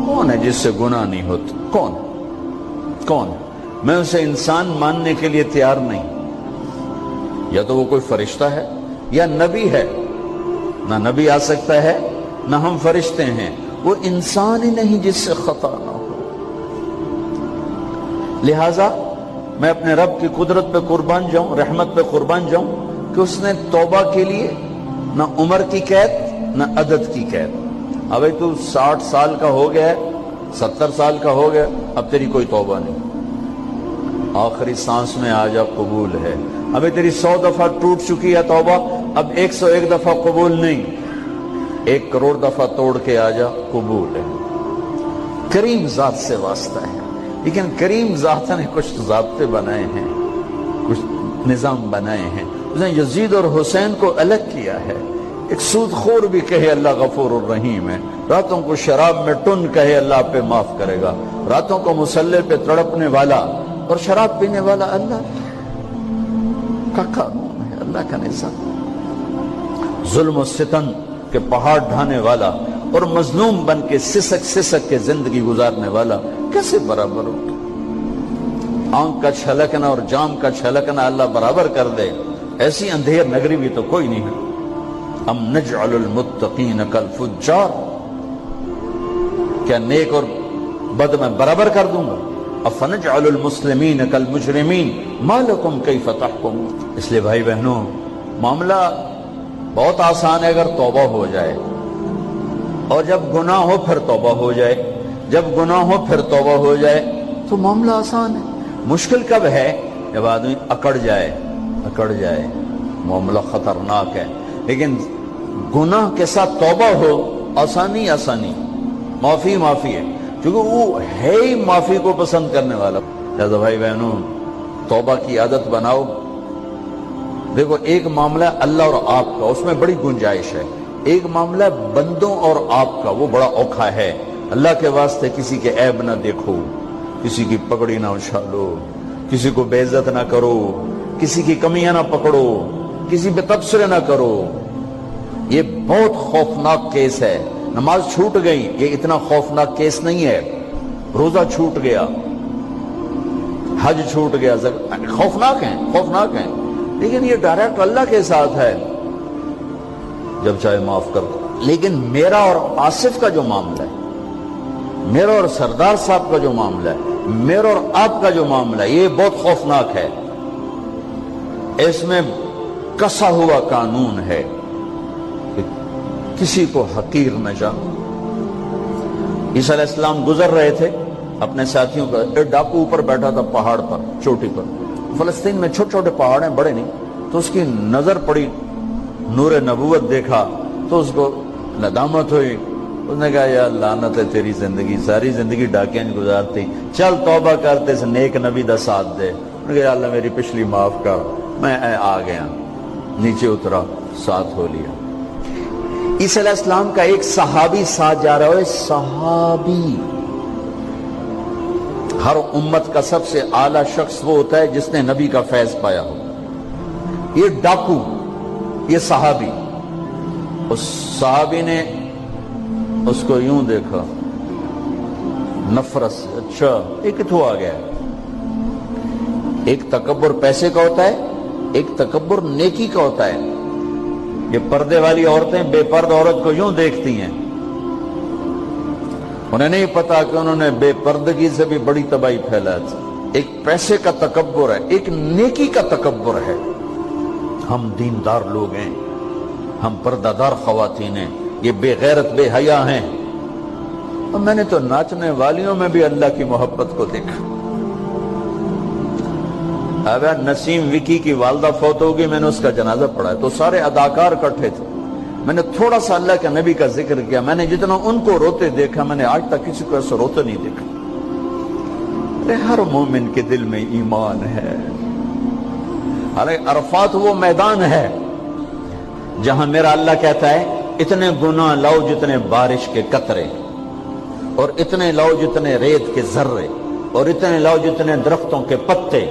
کون ہے جس سے گناہ نہیں ہوتا؟ کون؟ میں اسے انسان ماننے کے لیے تیار نہیں. یا تو وہ کوئی فرشتہ ہے یا نبی ہے. نہ نبی آ سکتا ہے نہ ہم فرشتے ہیں. وہ انسان ہی نہیں جس سے خطا نہ ہو. لہذا میں اپنے رب کی قدرت پہ قربان جاؤں, رحمت پہ قربان جاؤں کہ اس نے توبہ کے لیے نہ عمر کی قید نہ عدد کی قید. ابھی تو 60 سال کا ہو گیا ہے, 70 سال کا ہو گیا, اب تیری کوئی توبہ نہیں. آخری سانس میں آ جا, قبول ہے. ابھی تیری 100 دفعہ ٹوٹ چکی ہے توبہ, اب 101 دفعہ قبول نہیں, 1 کروڑ دفعہ توڑ کے آ جا, قبول ہے. کریم ذات سے واسطہ ہے. لیکن کریم ذات نے کچھ ضابطے بنائے ہیں, کچھ نظام بنائے ہیں. اس نے یزید اور حسین کو الگ کیا ہے. ایک سود خور بھی کہے اللہ غفور الرحیم ہے, راتوں کو شراب میں ٹن کہے اللہ پہ معاف کرے گا, راتوں کو مسلح پہ تڑپنے والا اور شراب پینے والا اللہ کا قانون ہے, اللہ کا نظام. ظلم و ستم کے پہاڑ ڈھانے والا اور مظلوم بن کے سسک کے زندگی گزارنے والا کیسے برابر ہو؟ آنکھ کا چھلکنا اور جام کا چھلکنا اللہ برابر کر دے, ایسی اندھیر نگری بھی تو کوئی نہیں ہے. ام نجعل المتقین کالفجار, کیا نیک اور بد میں برابر کر دوں گا؟ افنجعل المسلمین کالمجرمین ما لکم کیف تحکمون. اس لیے بھائی بہنوں, معاملہ بہت آسان ہے اگر توبہ ہو جائے, اور جب گناہ ہو پھر توبہ ہو جائے, جب گناہ ہو پھر توبہ ہو جائے تو معاملہ آسان ہے. مشکل کب ہے؟ جب آدمی اکڑ جائے, معاملہ خطرناک ہے. لیکن گناہ کے ساتھ توبہ ہو, آسانی, معافی ہے, کیونکہ وہ ہے ہی معافی کو پسند کرنے والا. لہذا بھائی بہنوں, توبہ کی عادت بناؤ. دیکھو, ایک معاملہ اللہ اور آپ کا, اس میں بڑی گنجائش ہے. ایک معاملہ بندوں اور آپ کا, وہ بڑا اوکھا ہے. اللہ کے واسطے کسی کے عیب نہ دیکھو, کسی کی پگڑی نہ اچھالو, کسی کو بے عزت نہ کرو, کسی کی کمیاں نہ پکڑو, کسی پہ تبصرے نہ کرو. یہ بہت خوفناک کیس ہے. نماز چھوٹ گئی, یہ اتنا خوفناک کیس نہیں ہے. روزہ چھوٹ گیا, حج چھوٹ گیا, خوفناک ہیں, لیکن یہ ڈائریکٹ اللہ کے ساتھ ہے, جب چاہے معاف کر دو. لیکن میرا اور آصف کا جو معاملہ ہے, میرا اور سردار صاحب کا جو معاملہ ہے, میرا اور آپ کا جو معاملہ ہے, یہ بہت خوفناک ہے. اس میں کسا ہوا قانون ہے کہ کسی کو حقیر نہ جانو. عیسیٰ علیہ السلام گزر رہے تھے اپنے ساتھیوں کا, ایک ڈاکو اوپر بیٹھا تھا پہاڑ پر, چوٹی پر. فلسطین میں چھوٹے چھوٹے پہاڑ ہیں, بڑے نہیں. تو اس کی نظر پڑی, نور نبوت دیکھا تو اس کو ندامت ہوئی. اس نے کہا یا لعنت ہے تیری زندگی, ساری زندگی ڈاکیاں گزارتی, چل توبہ کرتے سے نیک نبی دا ساتھ دے. انہوں نے کہا یا اللہ میری پچھلی معاف کر. میں آ گیا, نیچے اترا, ساتھ ہو لیا. عیسیٰ علیہ السلام کا ایک صحابی ساتھ جا رہا ہے. صحابی, ہر امت کا سب سے اعلیٰ شخص وہ ہوتا ہے جس نے نبی کا فیض پایا ہو. یہ ڈاکو, یہ صحابی. اس صحابی نے اس کو یوں دیکھا نفرت سے, اچھا یہ کتوں آ گیا. ایک تکبر پیسے کا ہوتا ہے, ایک تکبر نیکی کا ہوتا ہے. یہ پردے والی عورتیں بے پردہ عورت کو یوں دیکھتی ہیں, انہیں نہیں پتا کہ انہوں نے بے پردگی سے بھی بڑی تباہی پھیلا تھی. ایک پیسے کا تکبر ہے, ایک نیکی کا تکبر ہے. ہم دیندار لوگ ہیں, ہم پردہ دار خواتین ہیں, یہ بے غیرت بے حیا ہیں. اور میں نے تو ناچنے والیوں میں بھی اللہ کی محبت کو دیکھا. اب نسیم وکی کی والدہ فوت ہوگی, میں نے اس کا جنازہ پڑھا ہے, تو سارے اداکار اکٹھے تھے. میں نے تھوڑا سا اللہ کے نبی کا ذکر کیا. میں نے جتنا ان کو روتے دیکھا, میں نے آج تک کسی کو ایسا روتے نہیں دیکھا. ہر مومن کے دل میں ایمان ہے. عرفات وہ میدان ہے جہاں میرا اللہ کہتا ہے اتنے گناہ لاؤ جتنے بارش کے قطرے, اور اتنے لاؤ جتنے ریت کے ذرے, اور اتنے لاؤ جتنے درختوں کے پتے,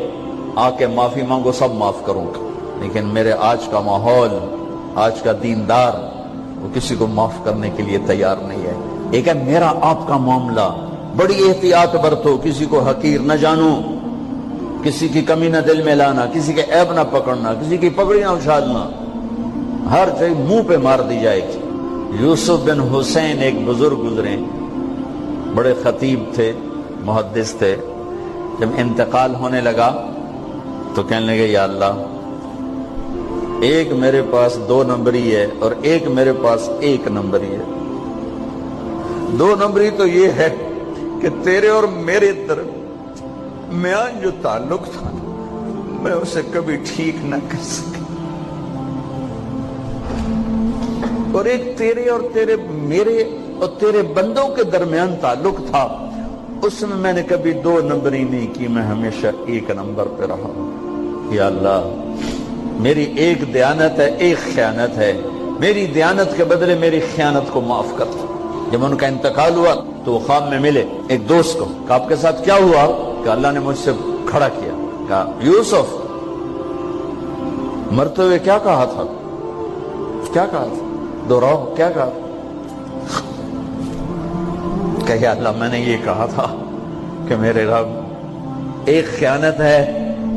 آ کے معافی مانگو, سب معاف کروں گا. لیکن میرے آج کا ماحول, آج کا دیندار, وہ کسی کو معاف کرنے کے لیے تیار نہیں ہے. ایک ہے میرا آپ کا معاملہ، بڑی احتیاط برتو، کسی کو حقیر نہ جانو، کسی کی کمی نہ دل میں لانا، کسی کے عیب نہ پکڑنا، کسی کی پگڑی نہ اچھالنا، ہر چیز منہ پہ مار دی جائے گی۔ یوسف بن حسین ایک بزرگ گزرے، بڑے خطیب تھے، محدث تھے، جب انتقال ہونے لگا تو کہنے لگے یا اللہ، ایک میرے پاس 2 نمبری ہے اور ایک میرے پاس 1 نمبری ہے۔ 2 نمبری تو یہ ہے کہ تیرے اور میرے درمیان جو تعلق تھا میں اسے کبھی ٹھیک نہ کر سکا، اور ایک تیرے اور میرے اور تیرے بندوں کے درمیان تعلق تھا، اس میں نے کبھی 2 نمبری نہیں کی، میں ہمیشہ 1 نمبر پہ رہا۔ یا اللہ، میری ایک دیانت ہے، ایک خیانت ہے، میری دیانت کے بدلے میری خیانت کو معاف کر۔ جب ان کا انتقال ہوا تو وہ خواب میں ملے ایک دوست کو، کہ آپ کے ساتھ کیا ہوا؟ کہ اللہ نے مجھ سے کھڑا کیا، کہا یوسف مرتے ہوئے کیا کہا تھا؟ کیا کہا تھا؟ دوہراؤ، کیا کہا؟ کہ یا اللہ، میں نے یہ کہا تھا کہ میرے رب، ایک خیانت ہے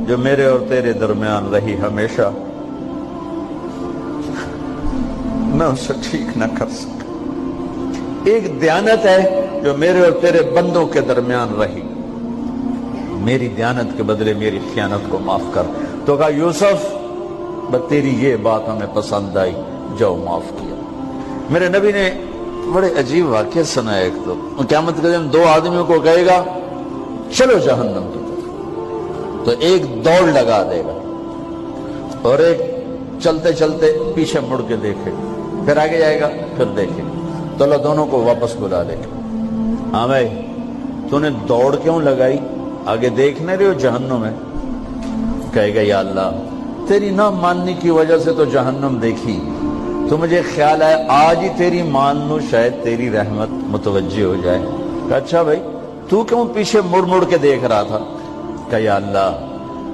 جو میرے اور تیرے درمیان رہی ہمیشہ، میں اسے ٹھیک نہ کر سکا، ایک دیانت ہے جو میرے اور تیرے بندوں کے درمیان رہی، میری دیانت کے بدلے میری خیانت کو معاف کر۔ تو کہا یوسف، بس تیری یہ بات ہمیں پسند آئی، جاؤ معاف کیا۔ میرے نبی نے بڑے عجیب واقعہ سنا ہے۔ ایک تو قیامت کے دن 2 آدمیوں کو کہے گا چلو جہنم کی طرف، تو ایک دوڑ لگا دے گا اور ایک چلتے چلتے پیچھے مڑ کے دیکھے گا، پھر آگے جائے گا، پھر دیکھے گا، تو اللہ دونوں کو واپس بلا لے گا۔ ہاں بھائی، تو نے دوڑ کیوں لگائی؟ آگے دیکھ نہ رہے ہو جہنم ہے؟ کہے گا یا اللہ، تیری نہ ماننے کی وجہ سے تو جہنم دیکھی، تو مجھے خیال ہے آج ہی تیری مان لوں، شاید تیری رحمت متوجہ ہو جائے۔ کہا اچھا بھائی، تو کیوں پیچھے مڑ مڑ کے دیکھ رہا تھا؟ کہا یا اللہ،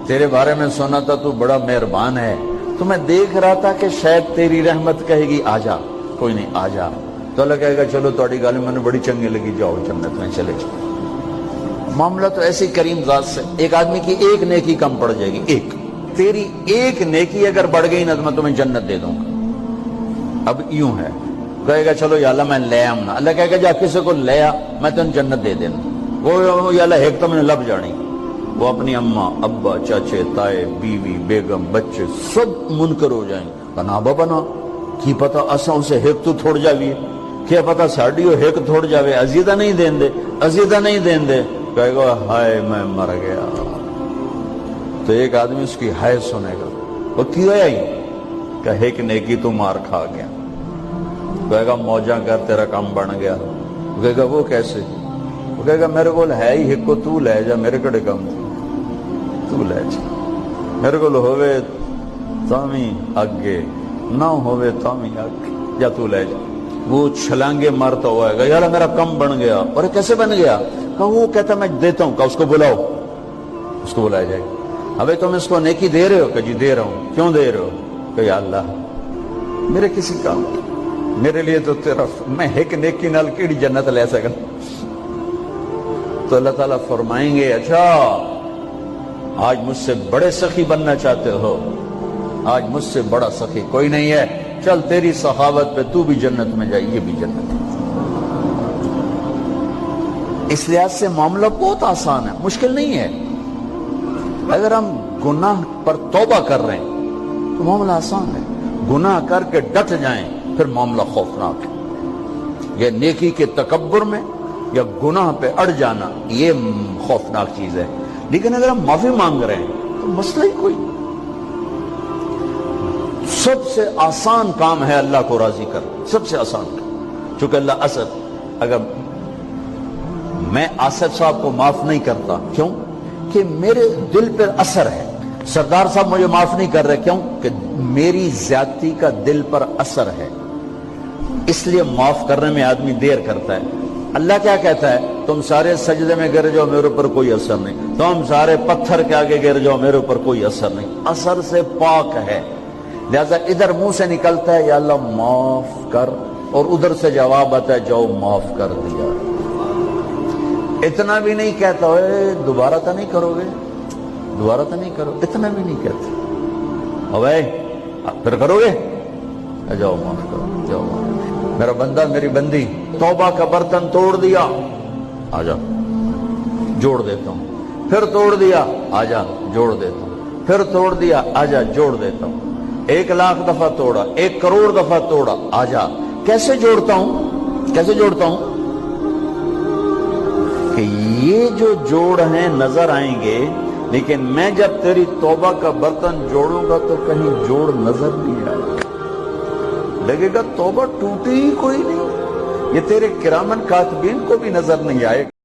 تیرے بارے میں سنا تھا تو بڑا مہربان ہے، تو میں دیکھ رہا تھا کہ شاید تیری رحمت کہے گی آ جا، کوئی نہیں آ جا، تو اللہ کہے گا چلو تھوڑی گل میں نے بڑی چنگی لگی، جاؤ جنت میں چلے جاؤ۔ معاملہ تو ایسے کریم ذات سے، ایک آدمی کی ایک نیکی کم پڑ جائے گی، ایک تیری ایک نیکی اگر بڑھ گئی نا تو میں تمہیں جنت دے دوں گا۔ اب یوں ہے، کہے گا چلو یا اللہ میں لے آؤں نا، اللہ کہے گا جا کسی کو لے آ، میں تمہیں جنت دے دوں گا۔ وہ یا اللہ ایک تو میں نے لب جانی، وہ اپنی اماں، ابا، چاچے، تائے، بیوی، بیگم، بچے سب منکر ہو جائیں، بنا بنا کی پتا اساں اسے ایک تو تھوڑ جاوی، کیا پتا ساڑی ہو ایک تھوڑ جاوے، عزیدہ نہیں دین دے، عزیدہ نہیں دین دے۔ کہے گا ہائے میں مر گیا۔ تو ایک آدمی اس کی ہائے سنے گا، وہ کیوں ہے ہی؟ کہے کہ نیکی تو مار کھا گیا۔ کہے گا موجاں کر، تیرا کام بن گیا۔ کہے گا وہ کیسے؟ وہ کہے گا میرے کو ہے ہی ایک کو، تو لے جا، میرے کڑے کام تو لے جا، میرے کو ہوئے تامی آگے، نہ ہوئے تامی آگے، یا تو لے جا۔ وہ چھلانگے مارتا ہوا ہے، یار میرا کم بن گیا۔ اور کیسے بن گیا؟ کہا وہ کہتا میں دیتا ہوں۔ کہا اس کو بلاؤ، اس کو بلایا جائے گا۔ ابھی تم اس کو نیکی دے رہے ہو؟ کہ جی دے رہا ہوں۔ کیوں دے رہے ہو؟ کہ یا اللہ میرے کسی کام، میرے لیے تو تیرا، میں ایک نیکی نال کیڑی جنت لے سکا۔ تو اللہ تعالیٰ فرمائیں گے اچھا آج مجھ سے بڑے سخی بننا چاہتے ہو؟ آج مجھ سے بڑا سخی کوئی نہیں ہے، چل تیری سخاوت پہ تو بھی جنت میں جائے، یہ بھی جنت ہے۔ اس لحاظ سے معاملہ بہت آسان ہے، مشکل نہیں ہے۔ اگر ہم گناہ پر توبہ کر رہے ہیں تو معاملہ آسان ہے، گناہ کر کے ڈٹ جائیں پھر معاملہ خوفناک ہے۔ یہ نیکی کے تکبر میں یا گناہ پہ اڑ جانا یہ خوفناک چیز ہے۔ لیکن اگر ہم معافی مانگ رہے ہیں تو مسئلہ ہی کوئی، سب سے آسان کام ہے اللہ کو راضی کر، سب سے آسان کام۔ چونکہ اللہ اسد، اگر میں آصف صاحب کو معاف نہیں کرتا، کیوں کہ میرے دل پر اثر ہے، سردار صاحب مجھے معاف نہیں کر رہے، کیوں کہ میری زیادتی کا دل پر اثر ہے، اس لیے معاف کرنے میں آدمی دیر کرتا ہے۔ اللہ کیا کہتا ہے؟ تم سارے سجدے میں گر جاؤ، میرے اوپر کوئی اثر نہیں، تم سارے پتھر کے آگے گر جاؤ، میرے اوپر کوئی اثر نہیں، اثر سے پاک ہے۔ لہذا ادھر منہ سے نکلتا ہے یا اللہ معاف کر، اور ادھر سے جواب آتا ہے جاؤ معاف کر دیا. اتنا بھی نہیں کہتا ہوئے دوبارہ تو نہیں کرو گے, دوبارہ تو نہیں کرو, اتنا بھی نہیں کہتے. اوے پھر کرو گے, جاؤ معاف کرو, جاؤ معاف. میرا بندہ میری بندی توبہ کا برتن توڑ دیا, آ جا جوڑ دیتا ہوں. پھر توڑ دیا, آ جا جوڑ دیتا ہوں. پھر توڑ دیا, آ جا جوڑ دیتا ہوں. 1,00,000 دفعہ توڑا, 1 کروڑ دفعہ توڑا, آ جا. کیسے جوڑتا ہوں, کیسے جوڑتا ہوں کہ یہ جو جوڑ ہیں نظر آئیں گے, لیکن میں جب تیری توبہ کا برتن جوڑوں گا تو کہیں جوڑ نظر نہیں آئے گا. لگے گا توبہ ٹوٹی ہی کوئی نہیں. یہ تیرے کرامن کاتبین کو بھی نظر نہیں آئے گا.